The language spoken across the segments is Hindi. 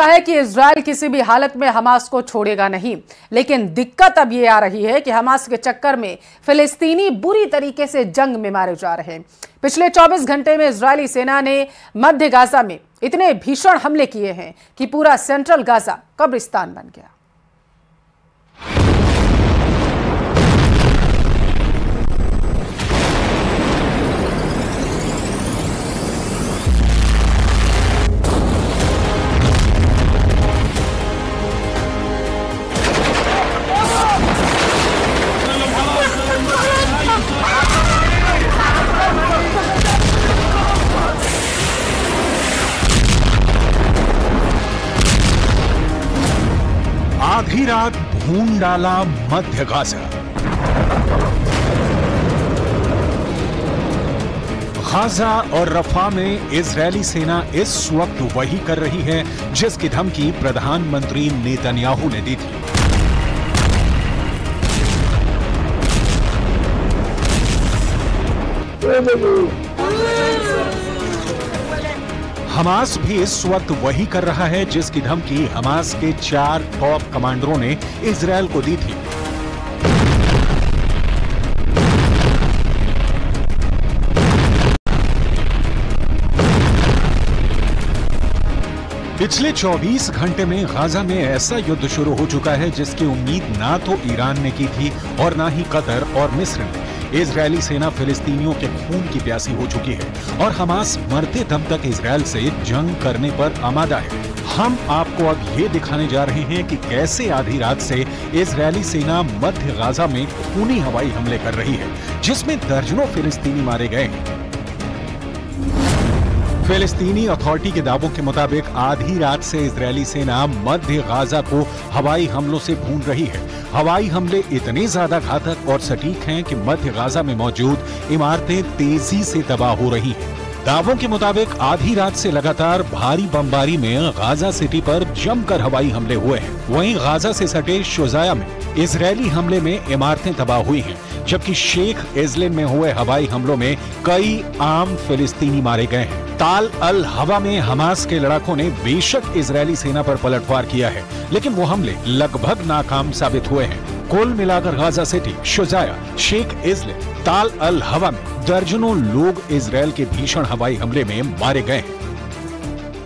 है कि इजराइल किसी भी हालत में हमास को छोड़ेगा नहीं, लेकिन दिक्कत अब ये आ रही है कि हमास के चक्कर में फिलिस्तीनी बुरी तरीके से जंग में मारे जा रहे हैं। पिछले 24 घंटे में इजरायली सेना ने मध्य गाजा में इतने भीषण हमले किए हैं कि पूरा सेंट्रल गाजा कब्रिस्तान बन गया। आधी रात भून डाला मध्य गाजा। गाजा और रफा में इजरायली सेना इस वक्त वही कर रही है जिसकी धमकी प्रधानमंत्री नेतन्याहू ने दी थी। हमास भी इस वक्त वही कर रहा है जिसकी धमकी हमास के 4 टॉप कमांडरों ने इजरायल को दी थी। पिछले 24 घंटे में गाजा में ऐसा युद्ध शुरू हो चुका है जिसकी उम्मीद ना तो ईरान ने की थी और ना ही कतर और मिस्र ने। इजरायली सेना फिलिस्तीनियों के खून की प्यासी हो चुकी है और हमास मरते दम तक इजरायल से जंग करने पर आमादा है। हम आपको अब ये दिखाने जा रहे हैं कि कैसे आधी रात से इजरायली सेना मध्य गाजा में खूनी हवाई हमले कर रही है, जिसमें दर्जनों फिलिस्तीनी मारे गए हैं। फिलिस्तीनी अथॉरिटी के दावों के मुताबिक आधी रात से इजरायली सेना मध्य गाजा को हवाई हमलों से भून रही है। हवाई हमले इतने ज्यादा घातक और सटीक हैं कि मध्य गाजा में मौजूद इमारतें तेजी से तबाह हो रही हैं। दावों के मुताबिक आधी रात से लगातार भारी बमबारी में गाजा सिटी पर जमकर हवाई हमले हुए हैं। वहीं गाजा से सटे शुजाया में इजरायली हमले में इमारतें तबाह हुई हैं, जबकि शेख इजलिम में हुए हवाई हमलों में कई आम फिलिस्तीनी मारे गए हैं। ताल अल हवा में हमास के लड़ाकों ने बेशक इजरायली सेना पर पलटवार किया है, लेकिन वो हमले लगभग नाकाम साबित हुए हैं। कुल मिलाकर गाजा सिटी, शुजाया, शेख इजलिम, ताल अल हवा में दर्जनों लोग इजरायल के भीषण हवाई हमले में मारे गए हैं।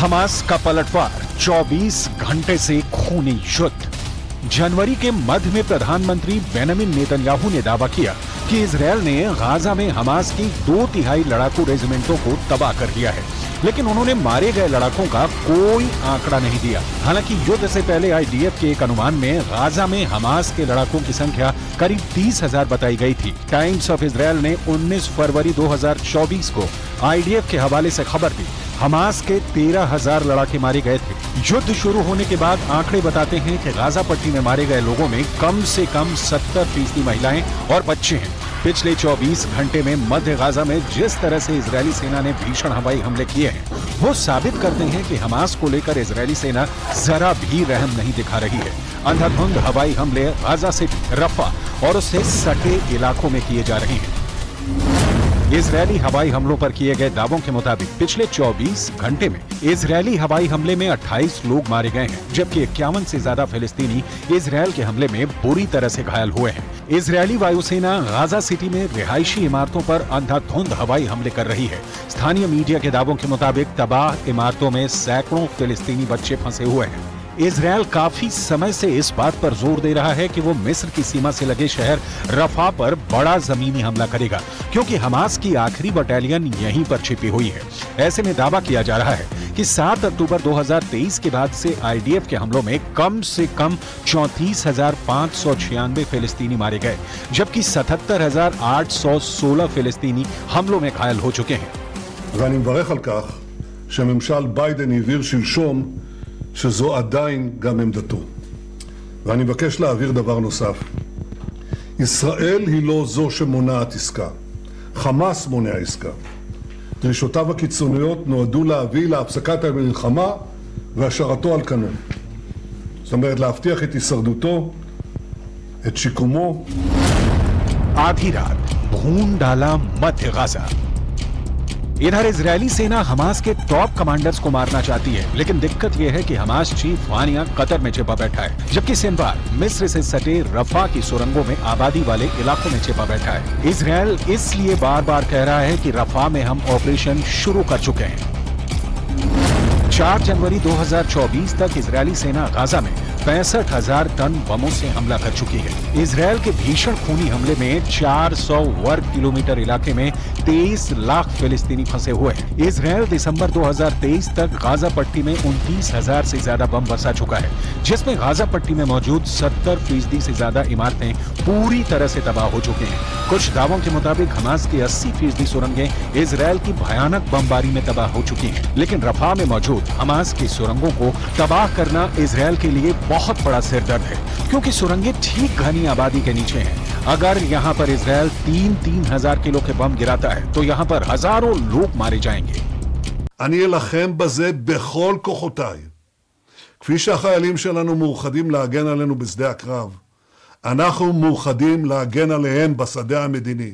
हमास का पलटवार 24 घंटे से खूनी युद्ध। जनवरी के मध्य में प्रधानमंत्री बेंजामिन नेतन्याहू ने दावा किया कि इजरायल ने गाजा में हमास की 2/3 लड़ाकू रेजिमेंटों को तबाह कर दिया है, लेकिन उन्होंने मारे गए लड़ाकों का कोई आंकड़ा नहीं दिया। हालांकि युद्ध से पहले आईडीएफ के एक अनुमान में गाजा में हमास के लड़ाकों की संख्या करीब 30,000 बताई गई थी। टाइम्स ऑफ इजरायल ने 19 फरवरी 2024 को आईडीएफ के हवाले से खबर दी, हमास के 13,000 लड़ाके मारे गए थे। युद्ध शुरू होने के बाद आंकड़े बताते हैं कि गाजा पट्टी में मारे गए लोगों में कम से कम 70% महिलाएं और बच्चे हैं। पिछले 24 घंटे में मध्य गाजा में जिस तरह से इजरायली सेना ने भीषण हवाई हमले किए हैं, वो साबित करते हैं कि हमास को लेकर इजरायली सेना जरा भी रहम नहीं दिखा रही है। अंधाधुंध हवाई हमले गाजा से रफा और उससे सटे इलाकों में किए जा रहे हैं। इजरायली हवाई हमलों पर किए गए दावों के मुताबिक पिछले 24 घंटे में इजरायली हवाई हमले में 28 लोग मारे गए हैं, जबकि 51 से ज्यादा फिलिस्तीनी इजरायल के हमले में बुरी तरह से घायल हुए हैं। इजरायली वायुसेना गाजा सिटी में रिहायशी इमारतों पर अंधाधुंध हवाई हमले कर रही है। स्थानीय मीडिया के दावों के मुताबिक तबाह इमारतों में सैकड़ों फिलिस्तीनी बच्चे फंसे हुए हैं। इजरायल काफी समय से इस बात पर जोर दे रहा है कि वो मिस्र की सीमा से लगे शहर रफा पर बड़ा जमीनी हमला करेगा, क्योंकि हमास की आखिरी बटालियन यहीं पर छिपी हुई है। ऐसे में दावा किया जा रहा है कि 7 अक्टूबर 2023 के बाद से आईडीएफ के हमलों में कम से कम 34,596 फिलिस्तीनी मारे गए, जबकि 77,816 फिलिस्तीनी हमलों में घायल हो चुके हैं। ואני מברך על כך שממשל ביידן הבהיר שלשום שזו עדיין גם עמדתו. ואני מבקש להעביר דבר נוסף. ישראל היא לא זו שמונעת עסקה. חמאס מונע עסקה. דרישותיו הקיצוניות נועדו להביא להפסקת המלחמה והשארתו על כנו. זאת אומרת, להבטיח את הישרדותו, את שיקומו. आधी रात भून डाला मध्य गाजा। इधर इजरायली सेना हमास के टॉप कमांडर्स को मारना चाहती है, लेकिन दिक्कत यह है कि हमास चीफ वानिया कतर में छिपा बैठा है, जबकि सिनवार मिस्र से सटे रफा की सुरंगों में आबादी वाले इलाकों में छिपा बैठा है। इजरायल इसलिए बार बार कह रहा है कि रफा में हम ऑपरेशन शुरू कर चुके हैं। 4 जनवरी 2024 तक इजरायली सेना गाजा में 65,000 टन बमों से हमला कर चुकी है। इजरायल के भीषण खूनी हमले में 400 वर्ग किलोमीटर इलाके में 23 लाख फिलिस्तीनी फंसे हुए हैं। इजरायल दिसंबर 2023 तक गाजा पट्टी में 29,000 से ज्यादा बम बरसा चुका है, जिसमें गाजा पट्टी में मौजूद 70% से ज्यादा इमारतें पूरी तरह से तबाह हो चुकी हैं। कुछ दावों के मुताबिक हमास की 80% सुरंगें इजरायल की भयानक बमबारी में तबाह हो चुकी हैं, लेकिन रफा में मौजूद हमास की सुरंगों को तबाह करना इजरायल के लिए बहुत बड़ा सिरदर्द है, क्योंकि सुरंगें ठीक घनी आबादी के नीचे हैं। अगर यहाँ पर इजरायल 3,000 किलो के बम गिराता है तो यहाँ पर हजारों लोग मारे जाएंगे। אני אלחם בזה בכל כוחותיי. כפי שהחיילים שלנו מאוחדים להגן עלינו בשדה הקרב, אנחנו מאוחדים להגן עליהם בשדה המדיני.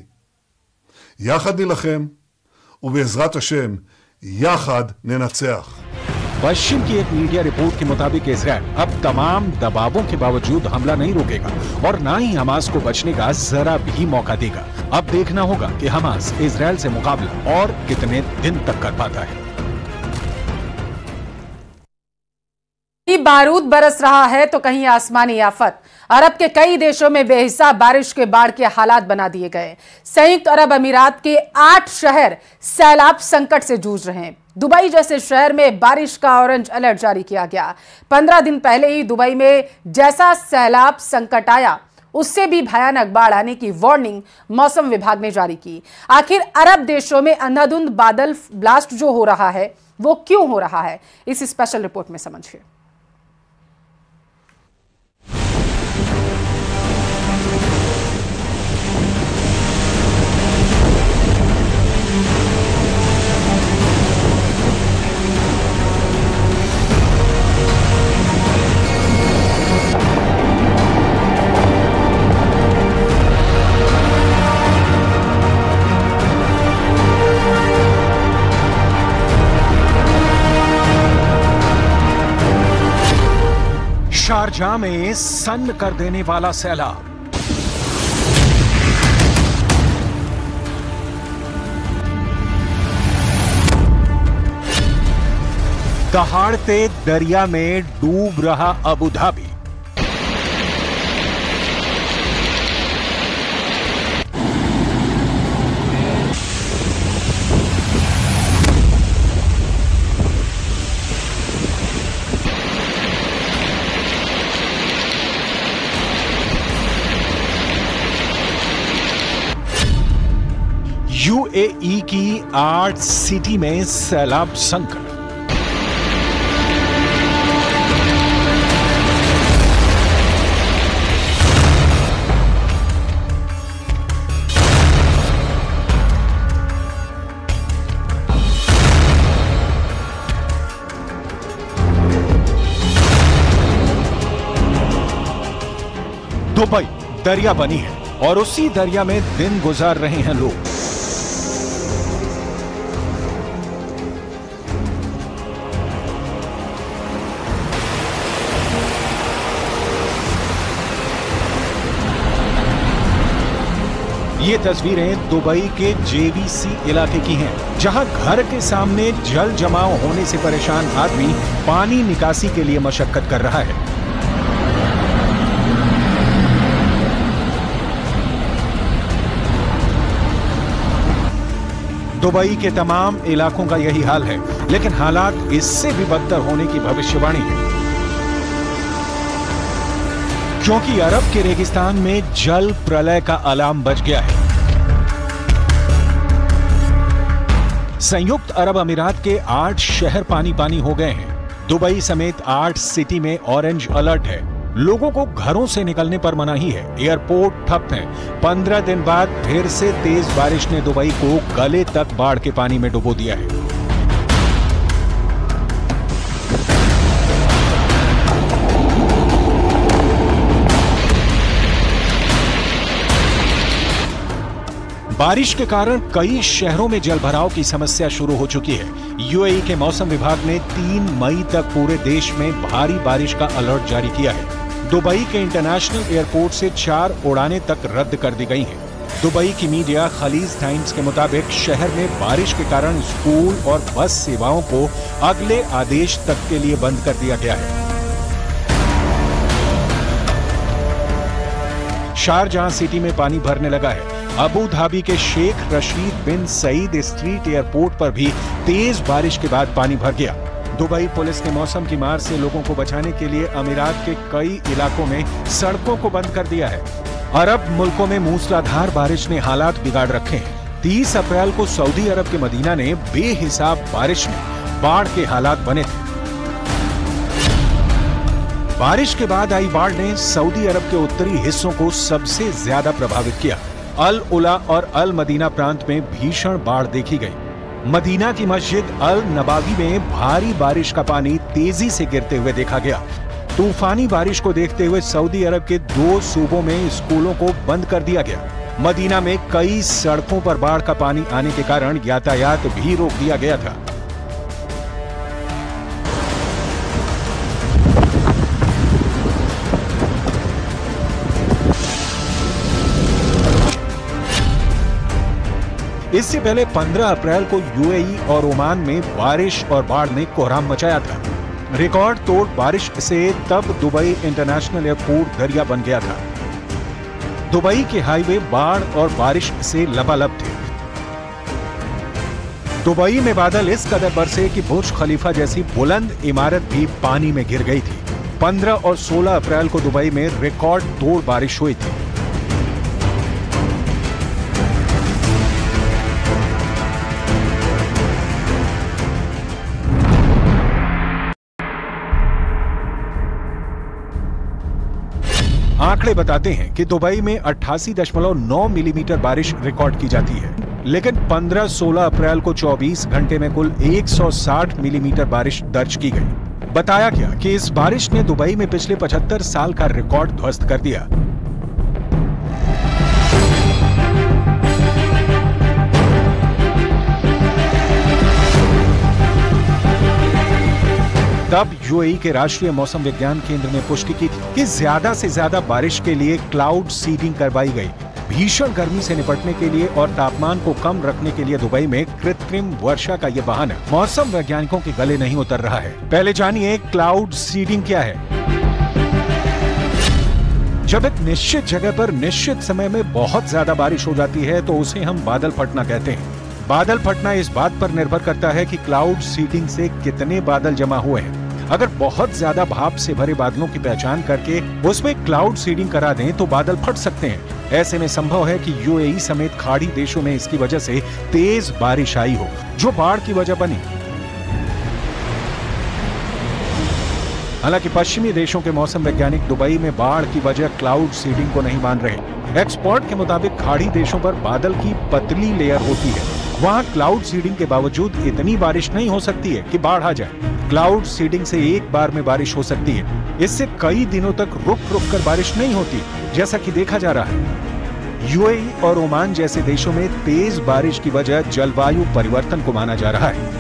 יחד נלחם, ובעזרת השם, יחד ननצח। पश्चिम की एक मीडिया रिपोर्ट के मुताबिक इजरायल अब तमाम दबावों के बावजूद हमला नहीं रोकेगा और ना ही हमास को बचने का जरा भी मौका देगा। अब देखना होगा कि हमास इजरायल से मुकाबला और कितने दिन तक कर पाता है। बारूद बरस रहा है तो कहीं आसमानी आफत। अरब के कई देशों में बेहिसाब बारिश के बाढ़ के हालात बना दिए गए। संयुक्त अरब अमीरात के 8 शहर सैलाब संकट से जूझ रहे हैं। दुबई जैसे शहर में बारिश का ऑरेंज अलर्ट जारी किया गया। 15 दिन पहले ही दुबई में जैसा सैलाब संकट आया, उससे भी भयानक बाढ़ आने की वार्निंग मौसम विभाग ने जारी की। आखिर अरब देशों में अंधाधुंध बादल ब्लास्ट जो हो रहा है वो क्यों हो रहा है, इस स्पेशल रिपोर्ट में समझिए। शारजाह में सन्न कर देने वाला सैलाब। दहाड़ते दरिया में डूब रहा अबू धाबी। यूएई की 8 सिटी में सैलाब संकट। दुबई दरिया बनी है और उसी दरिया में दिन गुजार रहे हैं लोग। ये तस्वीरें दुबई के जेवीसी इलाके की हैं, जहां घर के सामने जल जमाव होने से परेशान आदमी पानी निकासी के लिए मशक्कत कर रहा है। दुबई के तमाम इलाकों का यही हाल है, लेकिन हालात इससे भी बदतर होने की भविष्यवाणी है, क्योंकि अरब के रेगिस्तान में जल प्रलय का अलार्म बज गया है। संयुक्त अरब अमीरात के 8 शहर पानी पानी हो गए हैं। दुबई समेत 8 सिटी में ऑरेंज अलर्ट है। लोगों को घरों से निकलने पर मनाही है, एयरपोर्ट ठप है। 15 दिन बाद फिर से तेज बारिश ने दुबई को गले तक बाढ़ के पानी में डुबो दिया है। बारिश के कारण कई शहरों में जलभराव की समस्या शुरू हो चुकी है। यूएई के मौसम विभाग ने 3 मई तक पूरे देश में भारी बारिश का अलर्ट जारी किया है। दुबई के इंटरनेशनल एयरपोर्ट से 4 उड़ानें तक रद्द कर दी गई हैं। दुबई की मीडिया खलीज टाइम्स के मुताबिक शहर में बारिश के कारण स्कूल और बस सेवाओं को अगले आदेश तक के लिए बंद कर दिया गया है। शारजाह सिटी में पानी भरने लगा है। अबू धाबी के शेख रशीद बिन सईद स्ट्रीट एयरपोर्ट पर भी तेज बारिश के बाद पानी भर गया। दुबई पुलिस ने मौसम की मार से लोगों को बचाने के लिए अमीरात के कई इलाकों में सड़कों को बंद कर दिया है। अरब मुल्कों में मूसलाधार बारिश ने हालात बिगाड़ रखे हैं। 30 अप्रैल को सऊदी अरब के मदीना ने बेहिसाब बारिश में बाढ़ के हालात बने थे। बारिश के बाद आई बाढ़ ने सऊदी अरब के उत्तरी हिस्सों को सबसे ज्यादा प्रभावित किया। अल उला और अल मदीना प्रांत में भीषण बाढ़ देखी गई। मदीना की मस्जिद अल नबावी में भारी बारिश का पानी तेजी से गिरते हुए देखा गया। तूफानी बारिश को देखते हुए सऊदी अरब के 2 सूबों में स्कूलों को बंद कर दिया गया। मदीना में कई सड़कों पर बाढ़ का पानी आने के कारण यातायात भी रोक दिया गया था। इससे पहले 15 अप्रैल को यूएई और ओमान में बारिश और बाढ़ ने कोहराम मचाया था। रिकॉर्ड तोड़ बारिश से तब दुबई इंटरनेशनल एयरपोर्ट दरिया बन गया था। दुबई के हाईवे बाढ़ और बारिश से लबालब थे। दुबई में बादल इस कदर बरसे कि बुर्ज खलीफा जैसी बुलंद इमारत भी पानी में घिर गई थी। 15 और 16 अप्रैल को दुबई में रिकॉर्ड तोड़ बारिश हुई थी। आंकड़े बताते हैं कि दुबई में 88.9 मिलीमीटर बारिश रिकॉर्ड की जाती है, लेकिन 15-16 अप्रैल को 24 घंटे में कुल 160 मिलीमीटर बारिश दर्ज की गई। बताया गया कि इस बारिश ने दुबई में पिछले 75 साल का रिकॉर्ड ध्वस्त कर दिया। तब यूएई के राष्ट्रीय मौसम विज्ञान केंद्र ने पुष्टि की थी कि ज्यादा से ज्यादा बारिश के लिए क्लाउड सीडिंग करवाई गई। भीषण गर्मी से निपटने के लिए और तापमान को कम रखने के लिए दुबई में कृत्रिम वर्षा का ये बहाना मौसम वैज्ञानिकों के गले नहीं उतर रहा है। पहले जानिए क्लाउड सीडिंग क्या है। जब एक निश्चित जगह पर निश्चित समय में बहुत ज्यादा बारिश हो जाती है तो उसे हम बादल फटना कहते हैं। बादल फटना इस बात पर निर्भर करता है कि क्लाउड सीडिंग से कितने बादल जमा हुए हैं। अगर बहुत ज्यादा भाप से भरे बादलों की पहचान करके उसमें क्लाउड सीडिंग करा दें तो बादल फट सकते हैं। ऐसे में संभव है कि यूएई समेत खाड़ी देशों में इसकी वजह से तेज बारिश आई हो, जो बाढ़ की वजह बनी। हालांकि पश्चिमी देशों के मौसम वैज्ञानिक दुबई में बाढ़ की वजह क्लाउड सीडिंग को नहीं मान रहे। एक्सपर्ट के मुताबिक खाड़ी देशों पर बादल की पतली लेयर होती है, वहां क्लाउड सीडिंग के बावजूद इतनी बारिश नहीं हो सकती है कि बाढ़ आ जाए। क्लाउड सीडिंग से एक बार में बारिश हो सकती है, इससे कई दिनों तक रुक रुक कर बारिश नहीं होती, जैसा कि देखा जा रहा है। यूएई और ओमान जैसे देशों में तेज बारिश की वजह जलवायु परिवर्तन को माना जा रहा है।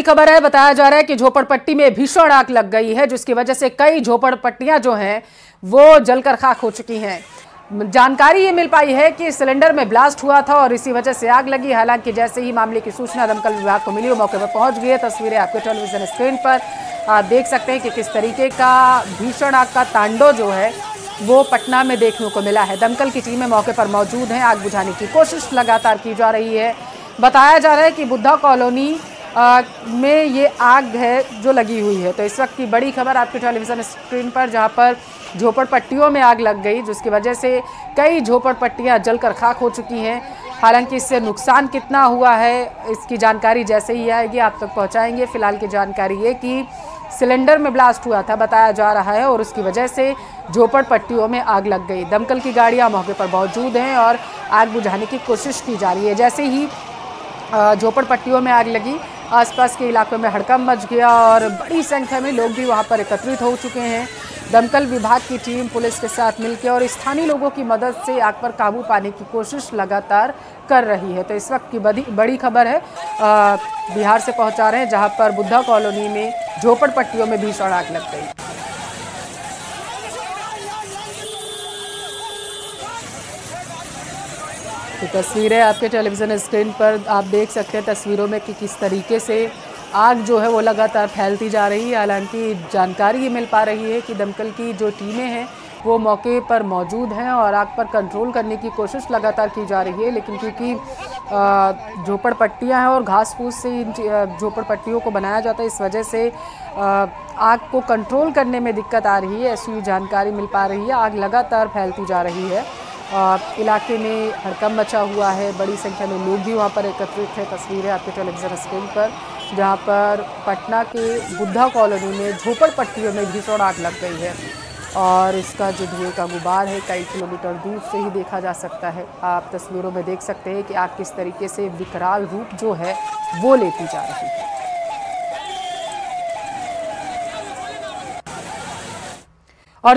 खबर है, बताया जा रहा है कि झोपड़पट्टी में भीषण आग लग गई है, जिसकी वजह से कई झोपड़पट्टियां जो हैं वो जलकर खाक हो चुकी हैं। जानकारी ये मिल पाई है कि सिलेंडर में ब्लास्ट हुआ था और इसी वजह से आग लगी। हालांकि जैसे ही मामले की सूचना दमकल विभाग को मिली, वो मौके पर पहुंच गई है। तस्वीरें आपके टेलीविजन स्क्रीन पर आप देख सकते हैं कि किस तरीके का भीषण आग का तांडव जो है वो पटना में देखने को मिला है। दमकल की टीमें मौके पर मौजूद हैं। आग बुझाने की कोशिश लगातार की जा रही है। बताया जा रहा है कि बुद्धा कॉलोनी में ये आग है जो लगी हुई है। तो इस वक्त की बड़ी खबर आपके टेलीविजन स्क्रीन पर, जहां पर झोपड़पट्टियों में आग लग गई, जिसकी वजह से कई झोपड़पट्टियां जलकर खाक हो चुकी हैं। हालांकि इससे नुकसान कितना हुआ है इसकी जानकारी जैसे ही आएगी आप तक पहुंचाएंगे। फिलहाल की जानकारी ये कि सिलेंडर में ब्लास्ट हुआ था बताया जा रहा है और उसकी वजह से झोपड़पट्टियों में आग लग गई। दमकल की गाड़ियां मौके पर मौजूद हैं और आग बुझाने की कोशिश की जा रही है। जैसे ही झोपड़पट्टियों में आग लगी, आसपास के इलाकों में हड़कंप मच गया और बड़ी संख्या में लोग भी वहां पर एकत्रित हो चुके हैं। दमकल विभाग की टीम पुलिस के साथ मिलकर और स्थानीय लोगों की मदद से आग पर काबू पाने की कोशिश लगातार कर रही है। तो इस वक्त की बड़ी खबर है, बिहार से पहुंचा रहे हैं, जहां पर बुद्धा कॉलोनी में झोपड़पट्टियों में भीषण आग लग गई। तो तस्वीरें आपके टेलीविजन स्क्रीन पर आप देख सकते हैं तस्वीरों में कि किस तरीके से आग जो है वो लगातार फैलती जा रही है। हालांकि जानकारी ये मिल पा रही है कि दमकल की जो टीमें हैं वो मौके पर मौजूद हैं और आग पर कंट्रोल करने की कोशिश लगातार की जा रही है, लेकिन क्योंकि झोपड़पट्टियां हैं और घास फूस से इन झोपड़पट्टियों को बनाया जाता है, इस वजह से आग को कंट्रोल करने में दिक्कत आ रही है, ऐसी जानकारी मिल पा रही है। आग लगातार फैलती जा रही है। इलाके में हड़कंप मचा हुआ है, बड़ी संख्या में लोग भी वहाँ पर एकत्रित हैं। तस्वीरें आपके टेलीविजन स्क्रीन पर, जहाँ पर पटना के बुद्धा कॉलोनी में झोपड़पट्टियों में भीषण आग लग गई है और इसका जो धुएं का गुबार है कई किलोमीटर दूर से ही देखा जा सकता है। आप तस्वीरों में देख सकते हैं कि आग किस तरीके से विकराल रूप जो है वो लेती जा रही है। और